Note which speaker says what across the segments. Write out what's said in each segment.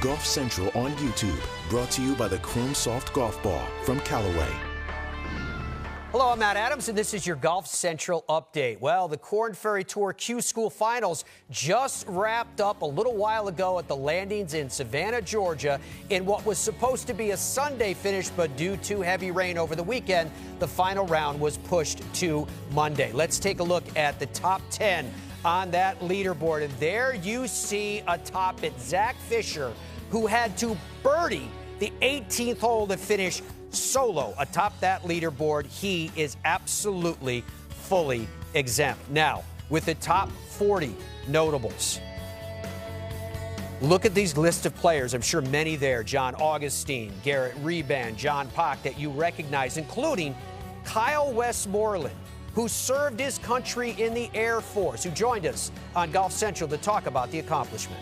Speaker 1: Golf Central on YouTube, brought to you by the Chrome Soft Golf Ball from Callaway.
Speaker 2: Hello, I'm Matt Adams, and this is your Golf Central update. Well, the Korn Ferry Tour Q School Finals just wrapped up a little while ago at the Landings in Savannah, Georgia, in what was supposed to be a Sunday finish, but due to heavy rain over the weekend, the final round was pushed to Monday. Let's take a look at the top 10 on that leaderboard, and there you see atop it Zach Fisher, who had to birdie the 18th hole to finish solo atop that leaderboard. He is absolutely fully exempt. Now, with the top 40 notables, look at these list of players. I'm sure many there: John Augustine, Garrett Reban, John Pock, that you recognize, including Kyle Westmoreland, who served his country in the Air Force, who joined us on Golf Central to talk about the accomplishment.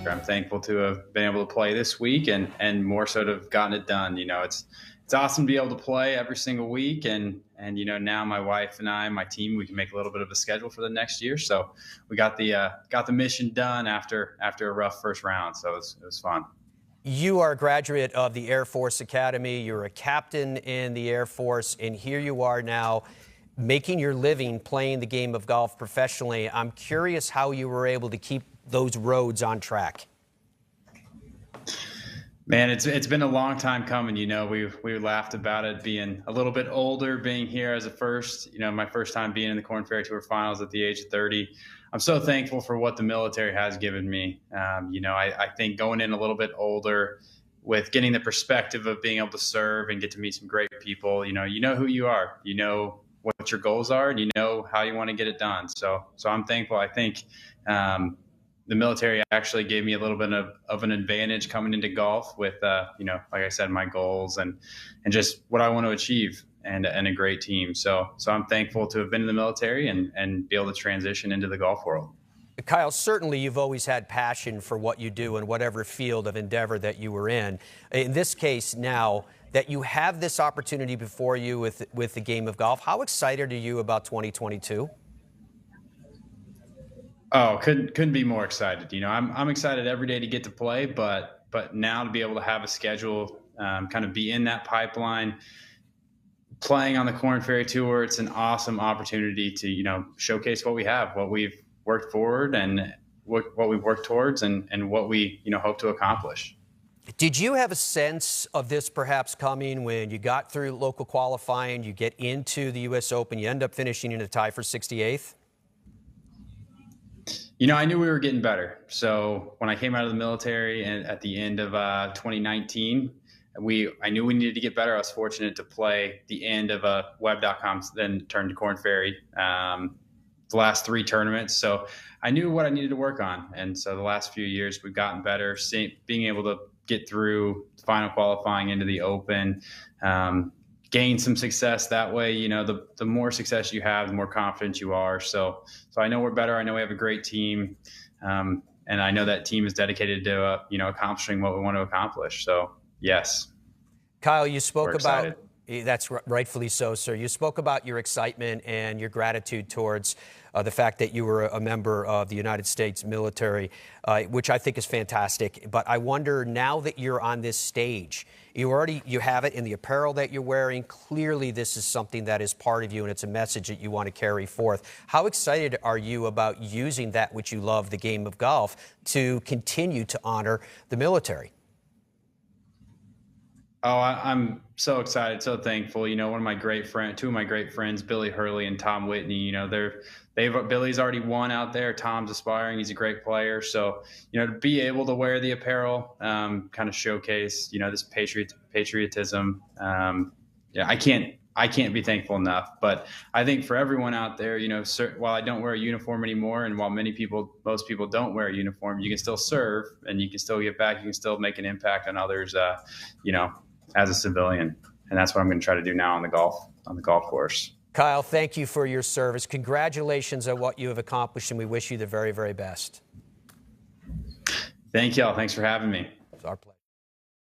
Speaker 3: I'm thankful to have been able to play this week and more so to have gotten it done. You know, it's awesome to be able to play every single week. And you know, now my wife and I, my team, we can make a little bit of a schedule for the next year. So we got the mission done after a rough first round. So it was fun.
Speaker 2: You are a graduate of the Air Force Academy. You're a captain in the Air Force, and here you are now making your living playing the game of golf professionally. I'm curious how you were able to keep those roads on track.
Speaker 3: Man, it's been a long time coming. You know, we laughed about it being a little bit older, being here as a first, you know, my first time being in the Korn Ferry Tour Finals at the age of 30. I'm so thankful for what the military has given me. You know, I think going in a little bit older with getting the perspective of being able to serve and get to meet some great people, you know who you are, you know what your goals are, and you know how you want to get it done. So I'm thankful. I think the military actually gave me a little bit of an advantage coming into golf with, you know, like I said, my goals and just what I want to achieve and a great team. So I'm thankful to have been in the military and be able to transition into the golf world.
Speaker 2: Kyle, certainly you've always had passion for what you do in whatever field of endeavor that you were in. In this case now that you have this opportunity before you with the game of golf, how excited are you about 2022?
Speaker 3: Oh, couldn't be more excited. You know, I'm excited every day to get to play, but now to be able to have a schedule, kind of be in that pipeline, playing on the Korn Ferry Tour, it's an awesome opportunity to, you know, showcase what we have, what we've worked forward and what we've worked towards and what we, you know, hope to accomplish.
Speaker 2: Did you have a sense of this perhaps coming when you got through local qualifying, you get into the U.S. Open, you end up finishing in a tie for 68th?
Speaker 3: You know, I knew we were getting better. So when I came out of the military and at the end of 2019, I knew we needed to get better. I was fortunate to play the end of web.com, then turned to Korn Ferry, the last 3 tournaments. So I knew what I needed to work on. And so the last few years we've gotten better, being able to get through final qualifying into the Open, gain some success that way. You know, the more success you have, the more confident you are. So I know we're better. I know we have a great team. And I know that team is dedicated to, you know, accomplishing what we want to accomplish. So yes.
Speaker 2: Kyle, you spoke about, that's rightfully so, sir. You spoke about your excitement and your gratitude towards the fact that you were a member of the United States military, which I think is fantastic. But I wonder, now that you're on this stage, you have it in the apparel that you're wearing. Clearly, this is something that is part of you, and it's a message that you want to carry forth. How excited are you about using that which you love, the game of golf, to continue to honor the military?
Speaker 3: Oh, I'm so excited, so thankful. You know, two of my great friends, Billy Hurley and Tom Whitney, you know, Billy's already won out there. Tom's aspiring. He's a great player. So, you know, to be able to wear the apparel, kind of showcase, you know, this patriotism. Yeah, I can't be thankful enough. But I think for everyone out there, you know, while I don't wear a uniform anymore, and while most people don't wear a uniform, you can still serve and you can still give back. You can still make an impact on others, you know, as a civilian. And that's what I'm going to try to do now on the golf course.
Speaker 2: Kyle, thank you for your service. Congratulations on what you have accomplished, and we wish you the very, very best.
Speaker 3: Thank y'all. Thanks for having me.
Speaker 2: It's our pleasure.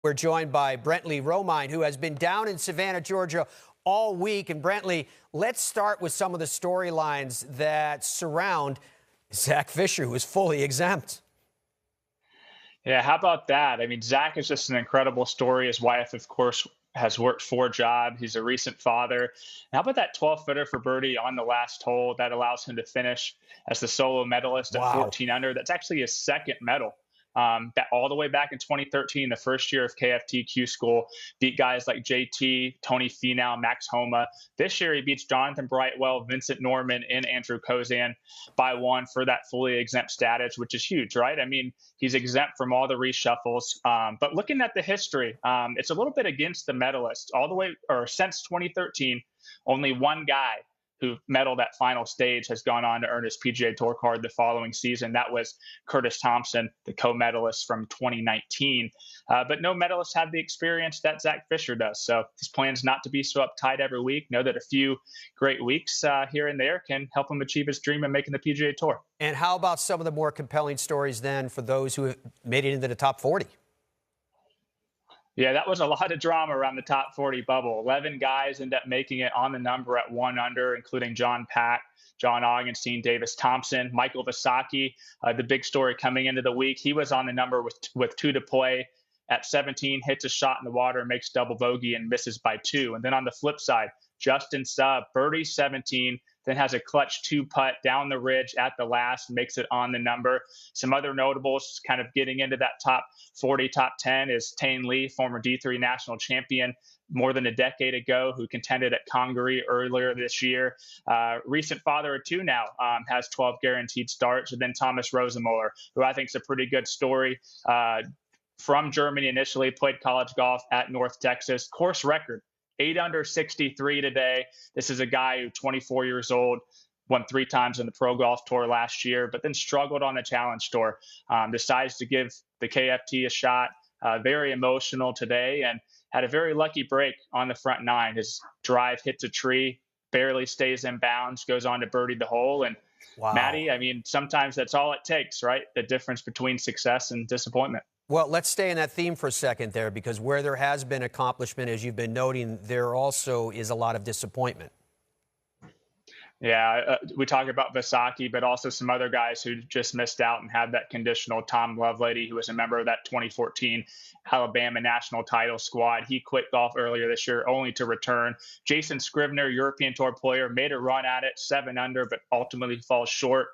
Speaker 2: We're joined by Brentley Romine, who has been down in Savannah, Georgia all week. And Brentley, let's start with some of the storylines that surround Zach Fisher, who is fully exempt.
Speaker 4: Yeah, how about that? I mean, Zach is just an incredible story. His wife, of course, has worked 4 jobs. He's a recent father. And how about that 12-footer for birdie on the last hole that allows him to finish as the solo medalist at
Speaker 2: Wow.
Speaker 4: 14 under? That's actually his second medal. That all the way back in 2013, the first year of KFT Q School, beat guys like JT, Tony Finau, Max Homa. This year, he beats Jonathan Brightwell, Vincent Norman, and Andrew Kozan by 1 for that fully exempt status, which is huge, right? I mean, he's exempt from all the reshuffles. But looking at the history, it's a little bit against the medalists. All the way, or since 2013, only one guy who medaled that final stage has gone on to earn his PGA Tour card the following season. That was Curtis Thompson, the co-medalist from 2019. But no medalist had the experience that Zach Fisher does. So his plans not to be so uptight every week. Know that a few great weeks here and there can help him achieve his dream of making the PGA Tour.
Speaker 2: And how about some of the more compelling stories then for those who made it into the top 40?
Speaker 4: Yeah, that was a lot of drama around the top 40 bubble. 11 guys end up making it on the number at 1 under, including John Pack, John Augenstein, Davis Thompson, Michael Visacki, the big story coming into the week. He was on the number with 2 to play at 17, hits a shot in the water, makes double bogey, and misses by 2. And then on the flip side, Justin Suh, birdie 17, then has a clutch 2-putt down the ridge at the last, makes it on the number. Some other notables kind of getting into that top 40, top 10 is Tane Lee, former D3 national champion more than a decade ago, who contended at Congaree earlier this year. Recent father of 2 now, has 12 guaranteed starts. And then Thomas Rosemuller, who I think is a pretty good story. From Germany initially, played college golf at North Texas. Course record, 8 under 63 today. This is a guy who 24 years old, won 3 times in the Pro Golf Tour last year, but then struggled on the Challenge Tour. Decides to give the KFT a shot. Very emotional today and had a very lucky break on the front 9. His drive hits a tree, barely stays in bounds, goes on to birdie the hole. And
Speaker 2: wow.
Speaker 4: Maddie, I mean, sometimes that's all it takes, right? The difference between success and disappointment.
Speaker 2: Well, let's stay in that theme for a second there, because where there has been accomplishment, as you've been noting, there also is a lot of disappointment.
Speaker 4: Yeah, we talk about Visacki, but also some other guys who just missed out and had that conditional. Tom Lovelady, who was a member of that 2014 Alabama national title squad. He quit golf earlier this year, only to return. Jason Scrivener, European Tour player, made a run at it, 7 under, but ultimately falls short.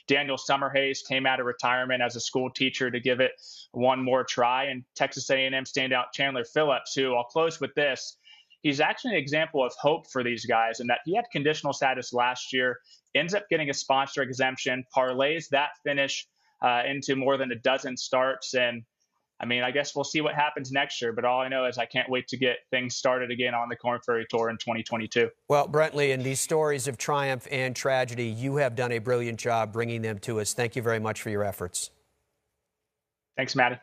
Speaker 4: Daniel Summerhays came out of retirement as a school teacher to give it one more try. And Texas A&M standout Chandler Phillips, who, I'll close with this, he's actually an example of hope for these guys in that he had conditional status last year, ends up getting a sponsor exemption, parlays that finish into more than a dozen starts. And I mean, I guess we'll see what happens next year, but all I know is I can't wait to get things started again on the Korn Ferry Tour in 2022.
Speaker 2: Well, Brentley, in these stories of triumph and tragedy, you have done a brilliant job bringing them to us. Thank you very much for your efforts.
Speaker 4: Thanks, Maddie.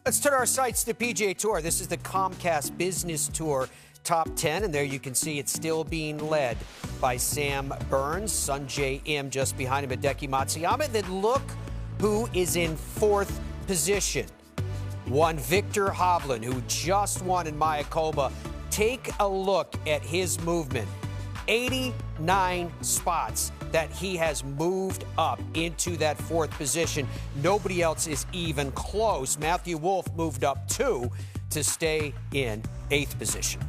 Speaker 2: Let's turn our sights to PGA Tour. This is the Comcast Business Tour Top 10, and there you can see it's still being led by Sam Burns, Sungjae Im just behind him, Hideki Matsuyama. Then look who is in 4th position. One Victor Hovland, who just won in Mayakoba. Take a look at his movement. 89 spots that he has moved up into that 4th position. Nobody else is even close. Matthew Wolff moved up 2 to stay in 8th position.